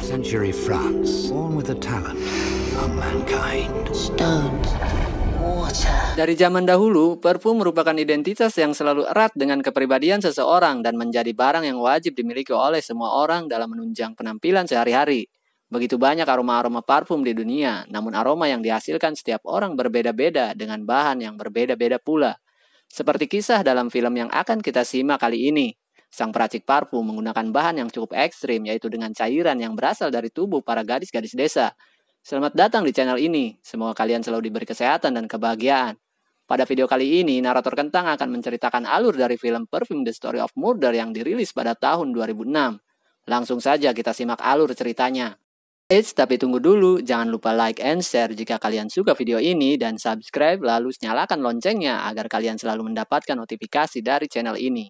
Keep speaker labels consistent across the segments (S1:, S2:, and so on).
S1: century France, born with the talent of mankind.
S2: Stones, water.
S3: Dari zaman dahulu, parfum merupakan identitas yang selalu erat dengan kepribadian seseorang dan menjadi barang yang wajib dimiliki oleh semua orang dalam menunjang penampilan sehari-hari. Begitu banyak aroma-aroma parfum di dunia, namun aroma yang dihasilkan setiap orang berbeda-beda dengan bahan yang berbeda-beda pula. Seperti kisah dalam film yang akan kita simak kali ini. Sang peracik parfum menggunakan bahan yang cukup ekstrim, yaitu dengan cairan yang berasal dari tubuh para gadis-gadis desa. Selamat datang di channel ini, semoga kalian selalu diberi kesehatan dan kebahagiaan. Pada video kali ini, narator Kentang akan menceritakan alur dari film Perfume The Story of Murder yang dirilis pada tahun 2006. Langsung saja kita simak alur ceritanya. Tapi tunggu dulu, jangan lupa like and share jika kalian suka video ini dan subscribe lalu nyalakan loncengnya agar kalian selalu mendapatkan notifikasi dari channel ini.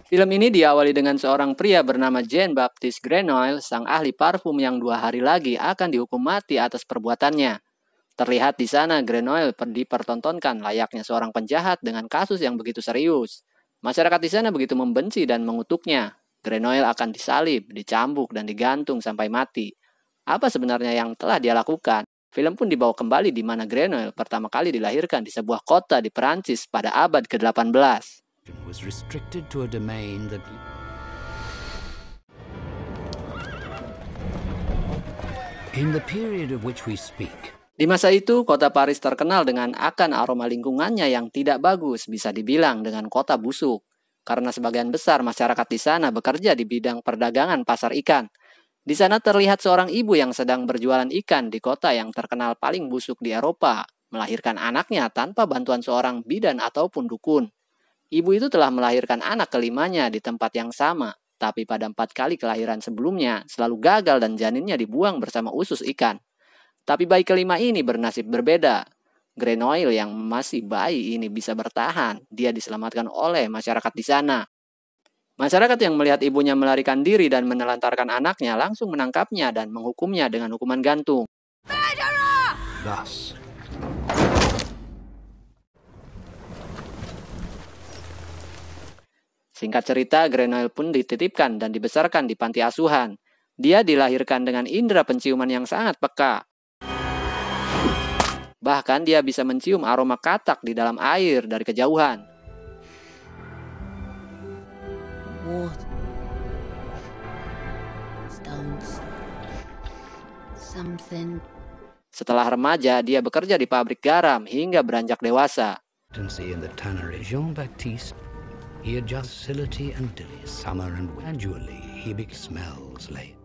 S3: Film ini diawali dengan seorang pria bernama Jean-Baptiste Grenouille, sang ahli parfum yang 2 hari lagi akan dihukum mati atas perbuatannya. Terlihat di sana Grenouille dipertontonkan layaknya seorang penjahat dengan kasus yang begitu serius. Masyarakat di sana begitu membenci dan mengutuknya. Grenouille akan disalib, dicambuk, dan digantung sampai mati. Apa sebenarnya yang telah dia lakukan? Film pun dibawa kembali di mana Grenouille pertama kali dilahirkan di sebuah kota di Perancis pada abad ke-18.
S1: Was restricted to a domain that in the period of which we speak.
S3: Di masa itu, kota Paris terkenal dengan akan aroma lingkungannya yang tidak bagus, bisa dibilang dengan kota busuk. Karena sebagian besar masyarakat di sana bekerja di bidang perdagangan pasar ikan. Di sana terlihat seorang ibu yang sedang berjualan ikan di kota yang terkenal paling busuk di Eropa, melahirkan anaknya tanpa bantuan seorang bidan ataupun dukun. Ibu itu telah melahirkan anak kelimanya di tempat yang sama, tapi pada 4 kali kelahiran sebelumnya selalu gagal dan janinnya dibuang bersama usus ikan. Tapi bayi kelima ini bernasib berbeda. Grenouille yang masih bayi ini bisa bertahan, dia diselamatkan oleh masyarakat di sana. Masyarakat yang melihat ibunya melarikan diri dan menelantarkan anaknya langsung menangkapnya dan menghukumnya dengan hukuman gantung.
S1: Thus,
S3: Singkat cerita, Grenouille pun dititipkan dan dibesarkan di panti asuhan. Dia dilahirkan dengan indera penciuman yang sangat peka. Bahkan dia bisa mencium aroma katak di dalam air dari kejauhan.
S2: Water. Stones. Something.
S3: Setelah remaja, dia bekerja di pabrik garam hingga beranjak dewasa.
S1: in the tannery, Jean-Baptiste, he adjusts facility and dilly, summer and gradually he smells late.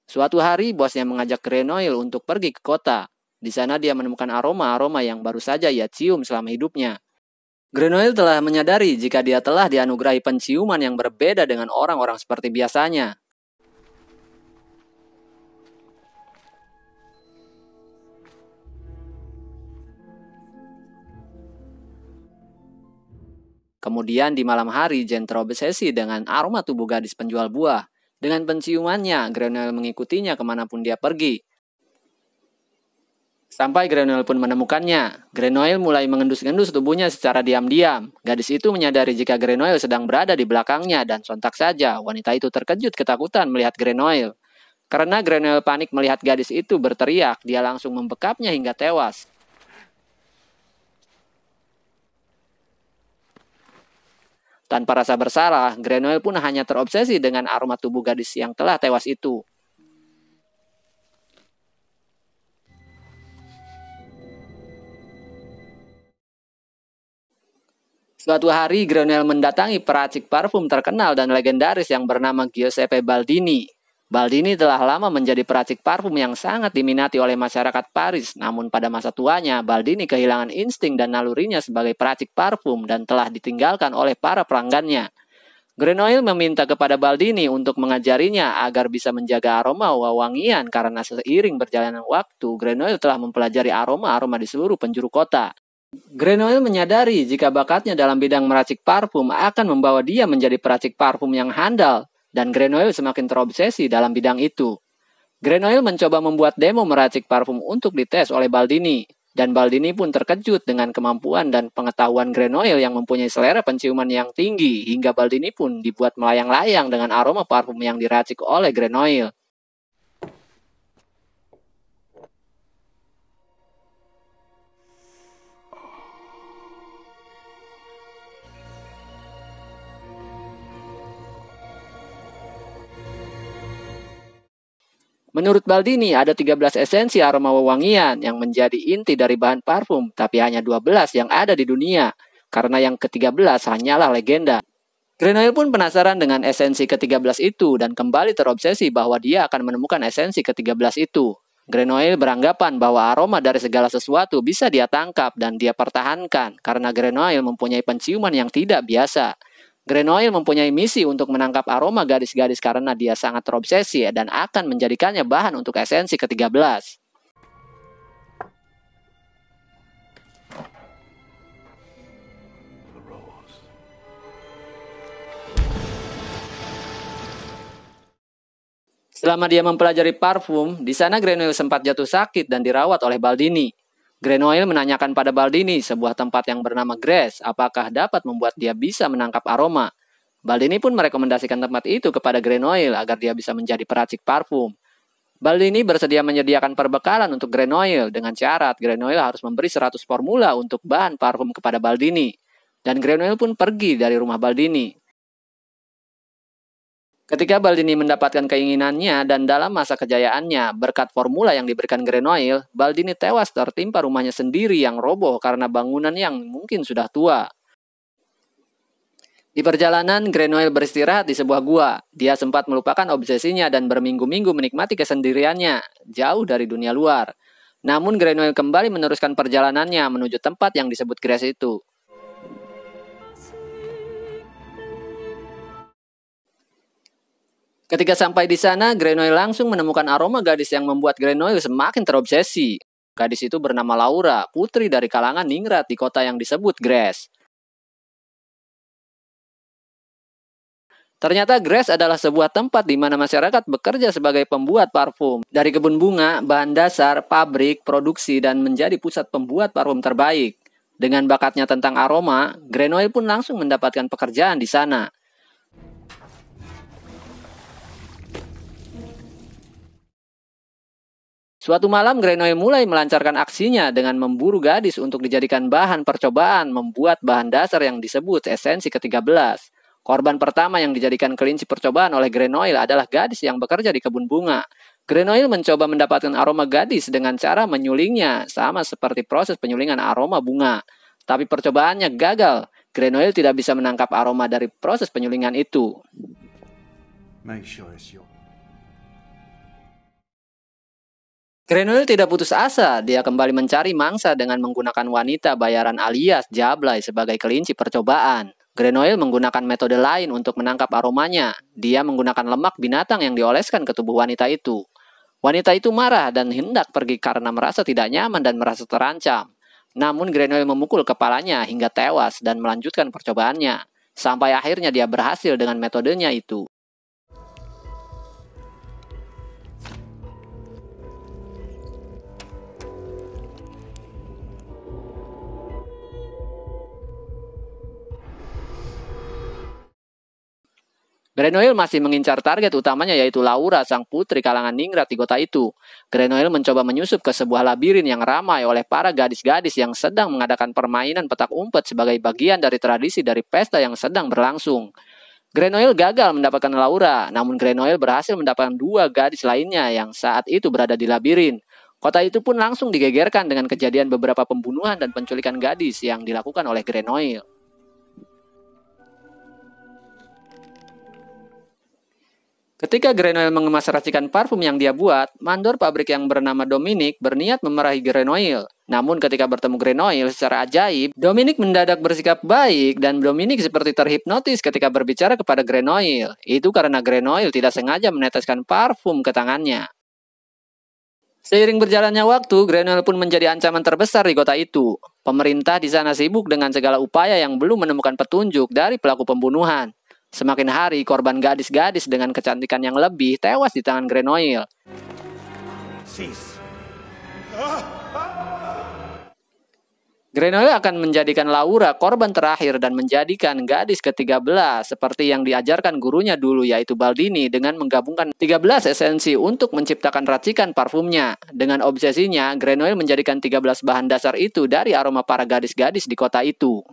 S3: Suatu hari, bosnya mengajak Grenouille untuk pergi ke kota. Di sana dia menemukan aroma-aroma yang baru saja ia cium selama hidupnya. Grenouille telah menyadari jika dia telah dianugerahi penciuman yang berbeda dengan orang-orang seperti biasanya. Kemudian di malam hari, Jean terobsesi dengan aroma tubuh gadis penjual buah. Dengan penciumannya, Grenouille mengikutinya kemanapun dia pergi. Sampai Grenouille pun menemukannya. Grenouille mulai mengendus-endus tubuhnya secara diam-diam. Gadis itu menyadari jika Grenouille sedang berada di belakangnya dan sontak saja wanita itu terkejut ketakutan melihat Grenouille. Karena Grenouille panik melihat gadis itu berteriak, dia langsung membekapnya hingga tewas. Tanpa rasa bersalah, Grenouille pun hanya terobsesi dengan aroma tubuh gadis yang telah tewas itu. Suatu hari, Grenouille mendatangi peracik parfum terkenal dan legendaris yang bernama Giuseppe Baldini. Baldini telah lama menjadi peracik parfum yang sangat diminati oleh masyarakat Paris, namun pada masa tuanya, Baldini kehilangan insting dan nalurinya sebagai peracik parfum dan telah ditinggalkan oleh para pelanggannya. Grenouille meminta kepada Baldini untuk mengajarinya agar bisa menjaga aroma wewangian karena seiring berjalannya waktu, Grenouille telah mempelajari aroma-aroma di seluruh penjuru kota. Grenoille menyadari jika bakatnya dalam bidang meracik parfum akan membawa dia menjadi peracik parfum yang handal, dan Grenoille semakin terobsesi dalam bidang itu. Grenoille mencoba membuat demo meracik parfum untuk dites oleh Baldini, dan Baldini pun terkejut dengan kemampuan dan pengetahuan Grenoille yang mempunyai selera penciuman yang tinggi, hingga Baldini pun dibuat melayang-layang dengan aroma parfum yang diracik oleh Grenoille. Menurut Baldini, ada 13 esensi aroma wewangian yang menjadi inti dari bahan parfum, tapi hanya 12 yang ada di dunia, karena yang ke-13 hanyalah legenda. Grenoille pun penasaran dengan esensi ke-13 itu dan kembali terobsesi bahwa dia akan menemukan esensi ke-13 itu. Grenoille beranggapan bahwa aroma dari segala sesuatu bisa dia tangkap dan dia pertahankan karena Grenoille mempunyai penciuman yang tidak biasa. Grenoille mempunyai misi untuk menangkap aroma gadis-gadis karena dia sangat terobsesi dan akan menjadikannya bahan untuk esensi ke-13. Selama dia mempelajari parfum, di sana Grenoille sempat jatuh sakit dan dirawat oleh Baldini. Grenoille menanyakan pada Baldini sebuah tempat yang bernama Grasse, apakah dapat membuat dia bisa menangkap aroma. Baldini pun merekomendasikan tempat itu kepada Grenoille agar dia bisa menjadi peracik parfum. Baldini bersedia menyediakan perbekalan untuk Grenoille dengan syarat Grenoille harus memberi 100 formula untuk bahan parfum kepada Baldini. Dan Grenoille pun pergi dari rumah Baldini. Ketika Baldini mendapatkan keinginannya dan dalam masa kejayaannya, berkat formula yang diberikan Grenoille, Baldini tewas tertimpa rumahnya sendiri yang roboh karena bangunan yang mungkin sudah tua. Di perjalanan, Grenoille beristirahat di sebuah gua. Dia sempat melupakan obsesinya dan berminggu-minggu menikmati kesendiriannya, jauh dari dunia luar. Namun Grenoille kembali meneruskan perjalanannya menuju tempat yang disebut Grasse itu. Ketika sampai di sana, Grenoille langsung menemukan aroma gadis yang membuat Grenoille semakin terobsesi. Gadis itu bernama Laura, putri dari kalangan ningrat di kota yang disebut Grasse. Ternyata Grasse adalah sebuah tempat di mana masyarakat bekerja sebagai pembuat parfum. Dari kebun bunga, bahan dasar, pabrik, produksi, dan menjadi pusat pembuat parfum terbaik. Dengan bakatnya tentang aroma, Grenoille pun langsung mendapatkan pekerjaan di sana. Suatu malam Grenoille mulai melancarkan aksinya dengan memburu gadis untuk dijadikan bahan percobaan membuat bahan dasar yang disebut esensi ke-13. Korban pertama yang dijadikan kelinci percobaan oleh Grenoille adalah gadis yang bekerja di kebun bunga. Grenoille mencoba mendapatkan aroma gadis dengan cara menyulingnya, sama seperti proses penyulingan aroma bunga. Tapi percobaannya gagal. Grenoille tidak bisa menangkap aroma dari proses penyulingan itu. Grenoille tidak putus asa, dia kembali mencari mangsa dengan menggunakan wanita bayaran alias Jablay sebagai kelinci percobaan. Grenoille menggunakan metode lain untuk menangkap aromanya. Dia menggunakan lemak binatang yang dioleskan ke tubuh wanita itu. Wanita itu marah dan hendak pergi karena merasa tidak nyaman dan merasa terancam. Namun Grenoille memukul kepalanya hingga tewas dan melanjutkan percobaannya. Sampai akhirnya dia berhasil dengan metodenya itu. Grenoille masih mengincar target utamanya yaitu Laura, sang putri kalangan ningrat di kota itu. Grenoille mencoba menyusup ke sebuah labirin yang ramai oleh para gadis-gadis yang sedang mengadakan permainan petak umpet sebagai bagian dari tradisi dari pesta yang sedang berlangsung. Grenoille gagal mendapatkan Laura, namun Grenoille berhasil mendapatkan 2 gadis lainnya yang saat itu berada di labirin. Kota itu pun langsung digegerkan dengan kejadian beberapa pembunuhan dan penculikan gadis yang dilakukan oleh Grenoille. Ketika Grenoille mengemas racikan parfum yang dia buat, mandor pabrik yang bernama Dominic berniat memarahi Grenoille. Namun ketika bertemu Grenoille secara ajaib, Dominic mendadak bersikap baik dan Dominic seperti terhipnotis ketika berbicara kepada Grenoille. Itu karena Grenoille tidak sengaja meneteskan parfum ke tangannya. Seiring berjalannya waktu, Grenoille pun menjadi ancaman terbesar di kota itu. Pemerintah di sana sibuk dengan segala upaya yang belum menemukan petunjuk dari pelaku pembunuhan. Semakin hari, korban gadis-gadis dengan kecantikan yang lebih tewas di tangan Grenoille. Grenoille akan menjadikan Laura korban terakhir dan menjadikan gadis ke-13 seperti yang diajarkan gurunya dulu, yaitu Baldini, dengan menggabungkan 13 esensi untuk menciptakan racikan parfumnya. Dengan obsesinya, Grenoille menjadikan 13 bahan dasar itu dari aroma para gadis-gadis di kota itu.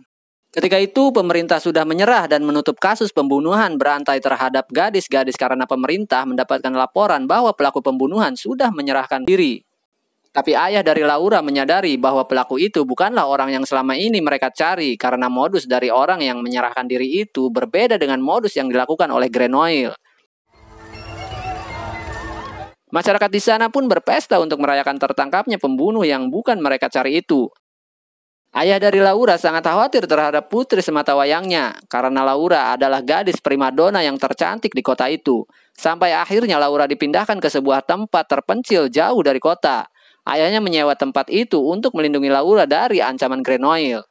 S3: Ketika itu, pemerintah sudah menyerah dan menutup kasus pembunuhan berantai terhadap gadis-gadis karena pemerintah mendapatkan laporan bahwa pelaku pembunuhan sudah menyerahkan diri. Tapi ayah dari Laura menyadari bahwa pelaku itu bukanlah orang yang selama ini mereka cari karena modus dari orang yang menyerahkan diri itu berbeda dengan modus yang dilakukan oleh Grenoille. Masyarakat di sana pun berpesta untuk merayakan tertangkapnya pembunuh yang bukan mereka cari itu. Ayah dari Laura sangat khawatir terhadap putri semata wayangnya karena Laura adalah gadis primadona yang tercantik di kota itu. Sampai akhirnya Laura dipindahkan ke sebuah tempat terpencil jauh dari kota. Ayahnya menyewa tempat itu untuk melindungi Laura dari ancaman Grenoille.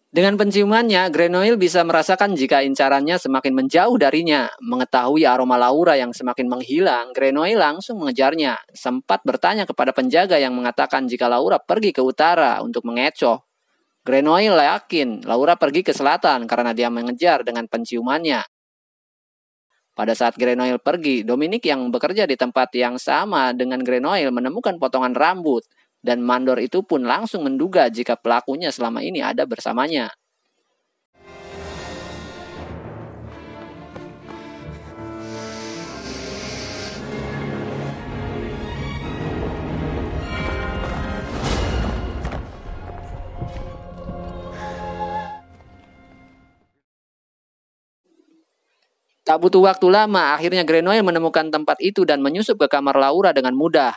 S3: Dengan penciumannya, Grenoille bisa merasakan jika incarannya semakin menjauh darinya. Mengetahui aroma Laura yang semakin menghilang, Grenoille langsung mengejarnya. Sempat bertanya kepada penjaga yang mengatakan jika Laura pergi ke utara untuk mengecoh. Grenoille yakin Laura pergi ke selatan karena dia mengejar dengan penciumannya. Pada saat Grenoille pergi, Dominic yang bekerja di tempat yang sama dengan Grenoille menemukan potongan rambut, dan mandor itu pun langsung menduga jika pelakunya selama ini ada bersamanya. Tak butuh waktu lama, akhirnya Grenoille menemukan tempat itu dan menyusup ke kamar Laura dengan mudah.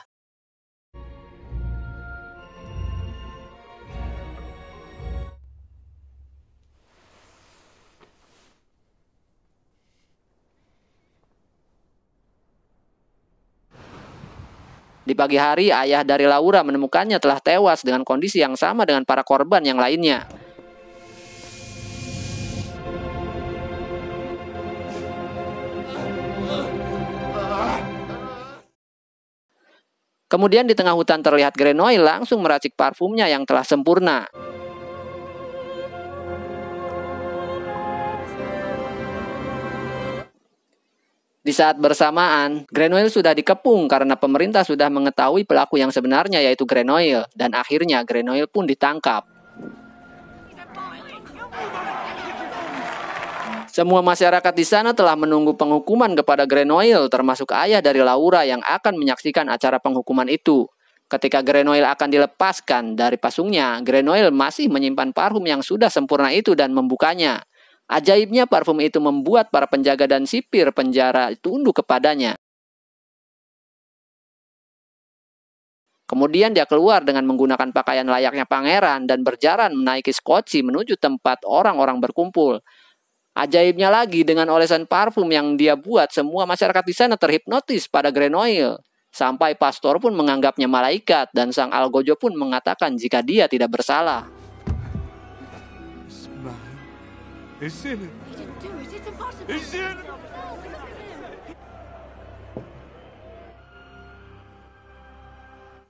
S3: Di pagi hari, ayah dari Laura menemukannya telah tewas dengan kondisi yang sama dengan para korban yang lainnya. Kemudian di tengah hutan terlihat Grenoille langsung meracik parfumnya yang telah sempurna. Di saat bersamaan, Grenoille sudah dikepung karena pemerintah sudah mengetahui pelaku yang sebenarnya yaitu Grenoille, dan akhirnya Grenoille pun ditangkap. Semua masyarakat di sana telah menunggu penghukuman kepada Grenoille, termasuk ayah dari Laura yang akan menyaksikan acara penghukuman itu. Ketika Grenoille akan dilepaskan dari pasungnya, Grenoille masih menyimpan parfum yang sudah sempurna itu dan membukanya. Ajaibnya parfum itu membuat para penjaga dan sipir penjara tunduk kepadanya. Kemudian dia keluar dengan menggunakan pakaian layaknya pangeran dan berjalan menaiki skoci menuju tempat orang-orang berkumpul. Ajaibnya lagi, dengan olesan parfum yang dia buat, semua masyarakat di sana terhipnotis pada Grenoille. Sampai pastor pun menganggapnya malaikat dan sang algojo pun mengatakan jika dia tidak bersalah.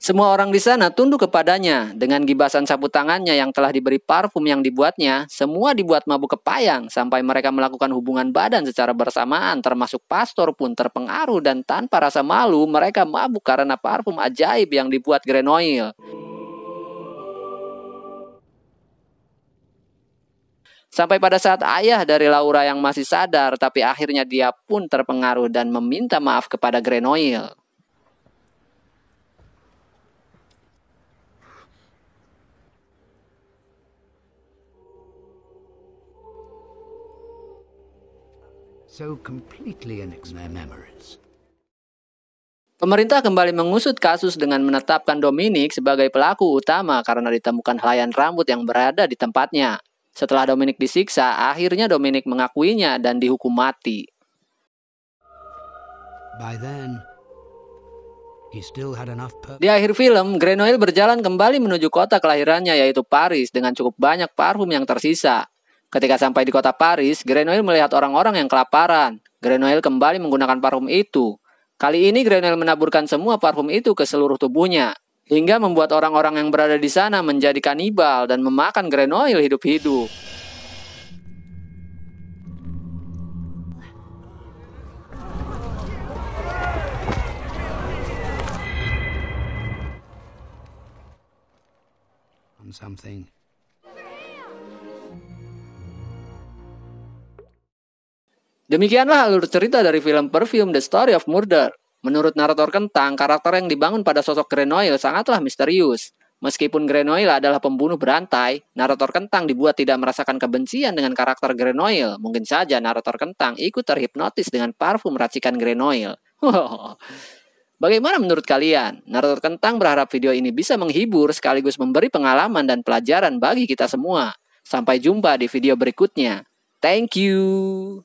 S3: Semua orang di sana tunduk kepadanya. Dengan gibasan sapu tangannya yang telah diberi parfum yang dibuatnya, semua dibuat mabuk kepayang sampai mereka melakukan hubungan badan secara bersamaan, termasuk pastor pun terpengaruh dan tanpa rasa malu mereka mabuk karena parfum ajaib yang dibuat Grenoille. Sampai pada saat ayah dari Laura yang masih sadar, tapi akhirnya dia pun terpengaruh dan meminta maaf kepada Grenoille.
S1: So completely in their memories.
S3: Pemerintah kembali mengusut kasus dengan menetapkan Dominic sebagai pelaku utama karena ditemukan helaian rambut yang berada di tempatnya. Setelah Dominic disiksa, akhirnya Dominic mengakuinya dan dihukum mati.
S1: By then, He still had enough
S3: Di akhir film, Grenoille berjalan kembali menuju kota kelahirannya yaitu Paris dengan cukup banyak parfum yang tersisa. Ketika sampai di kota Paris, Grenoille melihat orang-orang yang kelaparan. Grenoille kembali menggunakan parfum itu. Kali ini Grenoille menaburkan semua parfum itu ke seluruh tubuhnya, hingga membuat orang-orang yang berada di sana menjadi kanibal dan memakan Grenoille hidup-hidup.
S1: something.
S3: Demikianlah alur cerita dari film Perfume The Story of Murder. Menurut narator Kentang, karakter yang dibangun pada sosok Grenoille sangatlah misterius. Meskipun Grenoille adalah pembunuh berantai, narator Kentang dibuat tidak merasakan kebencian dengan karakter Grenoille. Mungkin saja narator Kentang ikut terhipnotis dengan parfum racikan Grenoille. Bagaimana menurut kalian? Narator Kentang berharap video ini bisa menghibur sekaligus memberi pengalaman dan pelajaran bagi kita semua. Sampai jumpa di video berikutnya. Thank you.